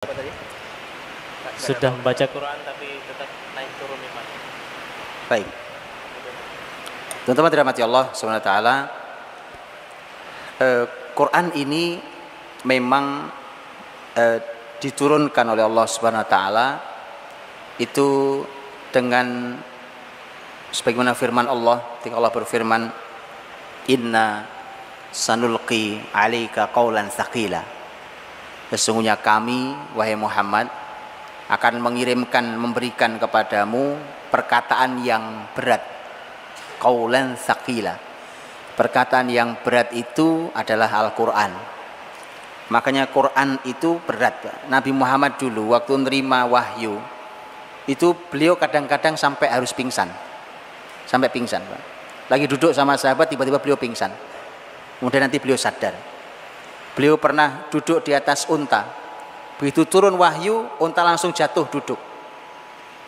Apa tadi? Sudah membaca Quran tapi tetap naik turun iman. Baik. Teman-teman dirahmati Allah Subhanahu wa taala. Quran ini memang diturunkan oleh Allah Subhanahu wa taala itu dengan sebagaimana firman Allah, ketika Allah berfirman, "Inna sanulqi 'alaika qaulan tsaqila." Sesungguhnya kami, wahai Muhammad, akan mengirimkan, memberikan kepadamu perkataan yang berat. Qaulan tsaqila. Perkataan yang berat itu adalah Al-Quran. Makanya Quran itu berat. Nabi Muhammad dulu waktu menerima wahyu itu beliau kadang-kadang sampai harus pingsan. Sampai pingsan, Pak. Lagi duduk sama sahabat, tiba-tiba beliau pingsan. Kemudian nanti beliau sadar. Beliau pernah duduk di atas unta. Begitu turun wahyu, unta langsung jatuh duduk.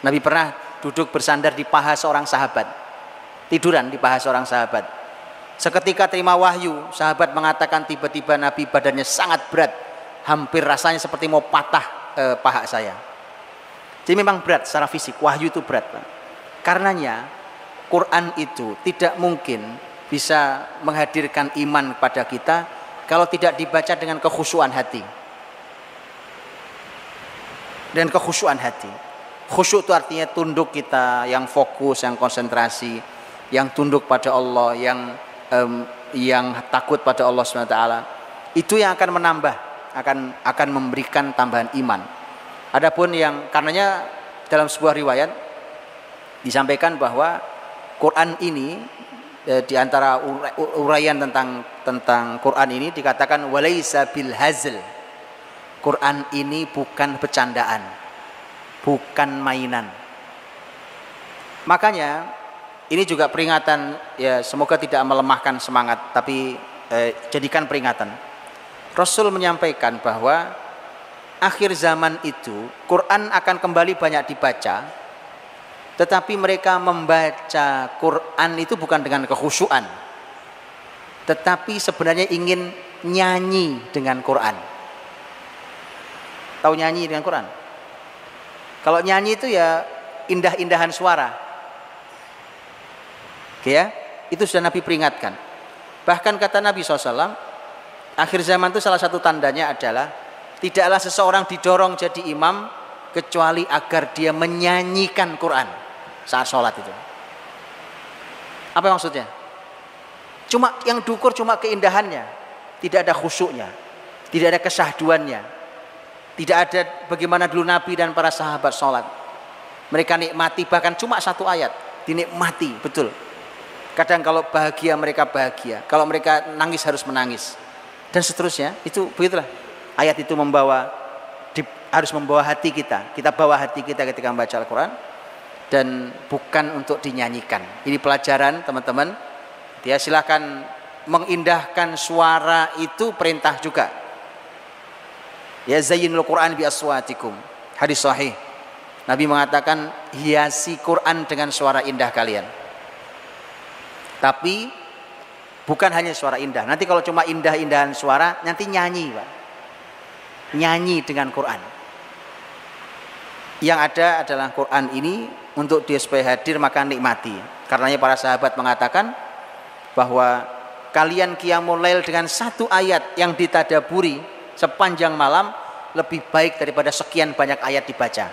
Nabi pernah duduk bersandar di paha seorang sahabat. Tiduran di paha seorang sahabat. Seketika terima wahyu, sahabat mengatakan tiba-tiba Nabi badannya sangat berat. Hampir rasanya seperti mau patah paha saya. Jadi memang berat secara fisik, wahyu itu berat, Pak. Karenanya Quran itu tidak mungkin bisa menghadirkan iman pada kita kalau tidak dibaca dengan kekhusyuan hati. Dan kekhusyuan hati. Khusyuk itu artinya tunduk kita, yang fokus, yang konsentrasi, yang tunduk pada Allah, yang takut pada Allah SWT. Itu yang akan menambah, akan memberikan tambahan iman. Adapun yang karenanya dalam sebuah riwayat disampaikan bahwa Quran ini di antara uraian tentang Quran ini dikatakan walaisa bil hazl. Quran ini bukan bercandaan, bukan mainan. Makanya ini juga peringatan, ya semoga tidak melemahkan semangat, tapi jadikan peringatan. Rasul menyampaikan bahwa akhir zaman itu Quran akan kembali banyak dibaca, tetapi mereka membaca Quran itu bukan dengan kekhusyuan, tetapi sebenarnya ingin nyanyi dengan Quran. Tahu nyanyi dengan Quran? Kalau nyanyi itu ya indah-indahan suara. Oke ya, itu sudah Nabi peringatkan. Bahkan kata Nabi SAW, akhir zaman itu salah satu tandanya adalah tidaklah seseorang didorong jadi imam kecuali agar dia menyanyikan Quran saat sholat itu. Apa maksudnya? Cuma yang diukur cuma keindahannya, tidak ada khusyuknya, tidak ada kesahduannya, tidak ada bagaimana dulu Nabi dan para sahabat sholat. Mereka nikmati, bahkan cuma satu ayat dinikmati betul. Kadang kalau bahagia mereka bahagia, kalau mereka nangis harus menangis, dan seterusnya. Itu begitulah. Ayat itu harus membawa hati kita. Kita bawa hati kita ketika membaca Al-Quran, dan bukan untuk dinyanyikan. Ini pelajaran teman-teman. Dia silakan mengindahkan suara, itu perintah juga. Ya zayyinul Quran bi aswatikum. Hadis sahih. Nabi mengatakan hiasi Quran dengan suara indah kalian. Tapi bukan hanya suara indah. Nanti kalau cuma indah-indahan suara, nanti nyanyi, Pak. Nyanyi dengan Quran. Yang ada adalah Quran ini untuk dia supaya hadir maka nikmati. Karenanya para sahabat mengatakan bahwa kalian qiyamul lail dengan satu ayat yang ditadaburi sepanjang malam lebih baik daripada sekian banyak ayat dibaca.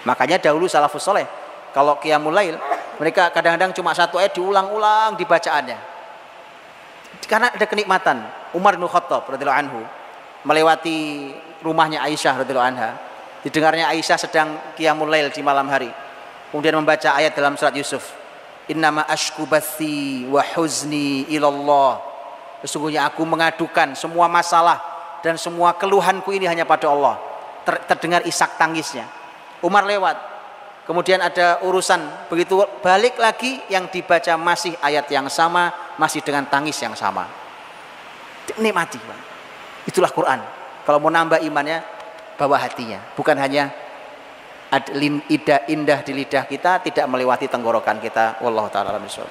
Makanya dahulu salafus soleh kalau qiyamul lail mereka kadang-kadang cuma satu ayat diulang-ulang dibacaannya. Karena ada kenikmatan. Umar bin Khattab radhiyallahu anhu melewati rumahnya Aisyah radhiyallahu anha. Didengarnya Aisyah sedang qiyamul lail di malam hari. Kemudian membaca ayat dalam surat Yusuf. Innama ashku bathi wa huzni ilallah. Sesungguhnya aku mengadukan semua masalah dan semua keluhanku ini hanya pada Allah. Terdengar isak tangisnya. Umar lewat. Kemudian ada urusan, begitu balik lagi yang dibaca masih ayat yang sama, masih dengan tangis yang sama. Nikmati, Pak. Itulah Quran. Kalau mau nambah imannya, bawa hatinya. Bukan hanya indah di lidah kita, tidak melewati tenggorokan kita. Wallahu ta'ala a'lam bishawab.